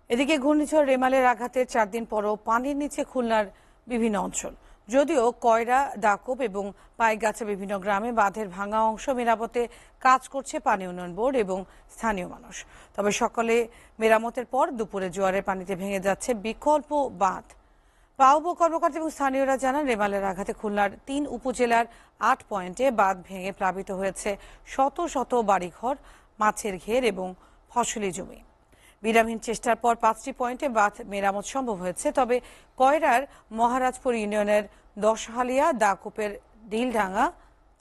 এদিকে ঘূর্ণিঝড় রেমালের আঘাতে 4 দিন পরও পানির নিচে খুলনার বিভিন্ন অঞ্চল। যদিও কয়রা, দাকুব এবং পাইগাছা বিভিন্ন গ্রামে বাঁধের ভাঙা অংশ মেরামতে কাজ করছে পানি উন্নয়ন বোর্ড এবং স্থানীয় মানুষ। তবে সকালে মেরামতের পর দুপুরে জোয়ারের পানিতে ভেঙে যাচ্ছে বিকল্প বাঁধ। পাউবো কর্মকর্তা এবং স্থানীয়রা জানান, রেমালের আঘাতে খুলনার 3 উপজেলার 8 পয়েন্টে বাঁধ ভেঙে প্লাবিত হয়েছে শত শত বাড়িঘর, মাছের ঘের এবং ফসলি জমি। বিরামহীন চেষ্টার পর 5টি পয়েন্টে বাঁধ মেরামত সম্ভব হয়েছে। তবে কয়রার মহারাজপুর ইউনিয়নের দশহালিয়া, দাকুপের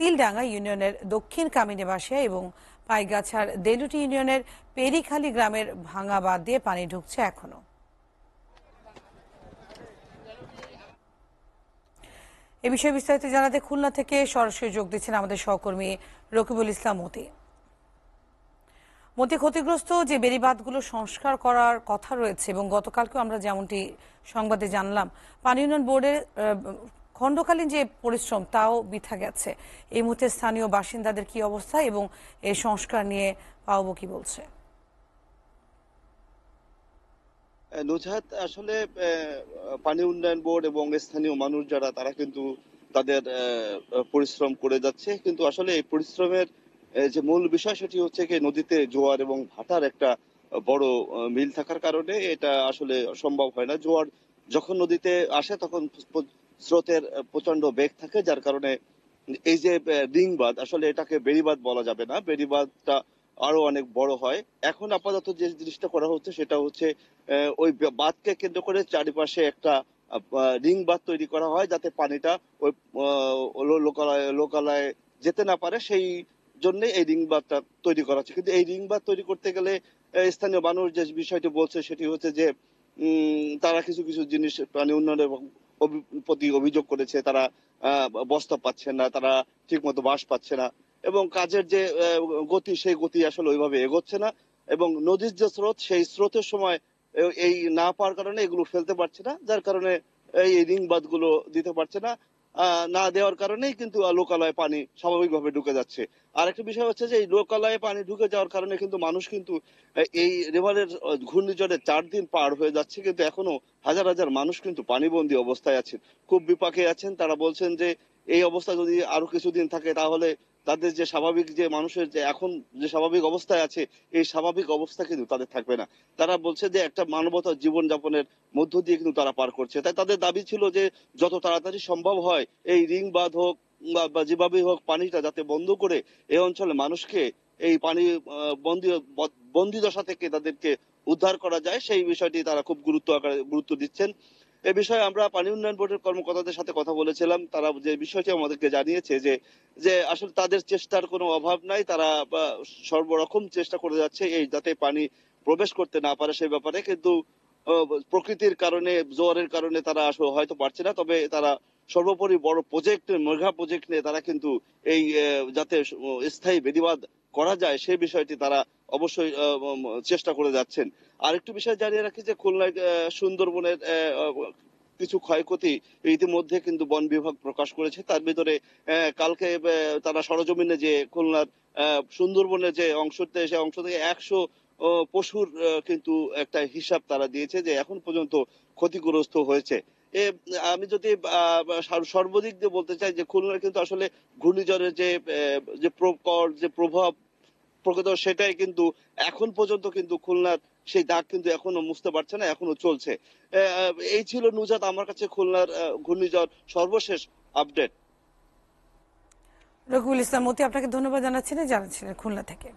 তিলডাঙ্গা ইউনিয়নের দক্ষিণ কামিনীবাসিয়া এবং পাইগাছার দেলুটি ইউনিয়নের পেরিখালী গ্রামের ভাঙা বাঁধ দিয়ে পানি ঢুকছে এখনো। এ বিষয়ে বিস্তারিত জানাতে খুলনা থেকে সরাসরি যোগ দিচ্ছেন আমাদের সহকর্মী রকিবুল ইসলাম মতি। ক্ষতিগ্রস্ত যে বেড়িবাঁধগুলো সংস্কার করার কথা রয়েছে এবং গতকালকেও আমরা যেমনটি সংবাদে জানলাম, পানি উন্নয়ন বোর্ডের খণ্ডকালীন যে পরিশ্রম তাও বৃথা গেছে। এই মুহূর্তে স্থানীয় বাসিন্দাদের কি অবস্থা এবং এই সংস্কার নিয়ে পাওবো কি বলছে? নুজহাত, আসলে পানি উন্নয়ন বোর্ড এবং স্থানীয় মানুষ যারা তারা কিন্তু তাদের পরিশ্রম করে যাচ্ছে, কিন্তু আসলে এই পরিশ্রমের যে মূল বিষয় সেটি হচ্ছে কি নদীতে জোয়ার এবং ভাটার একটা বড় মিল থাকার কারণে এটা আসলে সম্ভব হয় না। জোয়ার যখন নদীতে আসে তখন স্রোতের প্রচন্ড বেগ থাকে, যার কারণে এই যে রিং বাঁধ, আসলে এটাকে বেড়িবাঁধ বলা যাবে না, বেড়িবাঁধটা আরো অনেক বড় হয়। এখন আপাতত যে জিনিসটা করা হচ্ছে সেটা হচ্ছে ওই বাঁধকে কেন্দ্র করে চারিপাশে একটা রিং বাঁধ তৈরি করা হয়, যাতে পানিটা ওই লোকালয়ে যেতে না পারে। সেই জন্য এই রিং বাঁধটা তৈরি করা হচ্ছে। কিন্তু এই রিং বাঁধ তৈরি করতে গেলে স্থানীয় মানুষ যে বিষয়টি বলছে সেটি হচ্ছে যে তারা কিছু কিছু জিনিস পানি উন্নয়নের প্রতি অভিযোগ করেছে। তারা বস্তা পাচ্ছে না, তারা ঠিক মতো বাঁশ পাচ্ছে না এবং কাজের যে গতি সেই গতি আসলে ওইভাবে এগোচ্ছে না এবং নদীর যে স্রোত সেই স্রোতের সময় এই না পাওয়ার কারণে এগুলো ফেলতে পারছে না, যার কারণে এই রিং বাঁধগুলো দিতে পারছে না। না দেওয়ার কারণেই কিন্তু লোকালয়ে পানি স্বাভাবিকভাবে ঢুকে যাচ্ছে। আরেকটা বিষয় হচ্ছে যে এই লোকালয়ে পানি ঢুকে যাওয়ার কারণে কিন্তু মানুষ কিন্তু এই রেমালের ঘূর্ণিঝড়ে 4 দিন পার হয়ে যাচ্ছে, কিন্তু এখনো হাজার হাজার মানুষ কিন্তু পানিবন্দী অবস্থায় আছেন, খুব বিপাকে আছেন। তারা বলছেন যে এই অবস্থা যদি আরো কিছুদিন থাকে তাহলে তাদের যে স্বাভাবিক যে মানুষের যে এখন যে স্বাভাবিক অবস্থায় আছে এই স্বাভাবিক অবস্থা কিন্তু তাদের থাকবে না। তারা বলছে যে একটা মানবতার জীবন যাপনের মধ্য দিয়ে কিন্তু তারা পার করছে। তাই তাদের দাবি ছিল যে যত তাড়াতাড়ি সম্ভব হয় এই রিং বাঁধ হোক বা যেভাবেই হোক পানিটা যাতে বন্ধ করে এই অঞ্চলে মানুষকে এই পানি বন্দি দশা থেকে তাদেরকে উদ্ধার করা যায়, সেই বিষয়টি তারা খুব গুরুত্ব দিচ্ছেন। এ বিষয়ে আমরা পানি উন্নয়ন বোর্ডের কর্মকর্তাদের সাথে কথা বলেছিলাম। তারা যে বিষয়টি আমাদেরকে জানিয়েছে যে যে আসলে তাদের চেষ্টার কোনো অভাব নাই, তারা সর্বরকম চেষ্টা করে যাচ্ছে এই যাতে পানি প্রবেশ করতে না পারে সেই ব্যাপারে। কিন্তু প্রকৃতির কারণে, জোয়ারের কারণে তারা আসলে হয়তো পারছে না। তবে তারা সর্বোপরি বড় প্রজেক্ট, মেগা প্রজেক্ট নিয়ে তারা কিন্তু এই যাতে স্থায়ী বেড়িবাঁধ করা যায় সেই বিষয়টি তারা অবশ্যই চেষ্টা করে যাচ্ছেন। আরেকটু বিষয় জানিয়ে রাখি যে খুলনায় সুন্দরবনের কিছু ক্ষয়ক্ষতি ইতিমধ্যে কিন্তু বন বিভাগ প্রকাশ করেছে। তার ভিতরে কালকে তারা সরেজমিনে যে খুলনার সুন্দরবনের যে অংশতে সেই অংশ থেকে 100 পশুর কিন্তু একটা হিসাব তারা দিয়েছে যে এখন পর্যন্ত ক্ষতিগ্রস্ত হয়েছে। এ আমি যদি সর্বদিক দিয়ে বলতে চাই যে খুলনার কিন্তু আসলে ঘূর্ণিঝড়ের যে প্রকর যে প্রভাব প্রকৃত সেটাই কিন্তু এখন পর্যন্ত কিন্তু খুলনার সেই দাগ কিন্তু এখনো মুছতে পারছে না, এখনো চলছে। এই ছিল নুজাত আমার কাছে খুলনার ঘূর্ণিঝড় সর্বশেষ আপডেট। রকিবুল ইসলাম মতি, আপনাকে ধন্যবাদ জানাচ্ছিলেন খুলনা থেকে।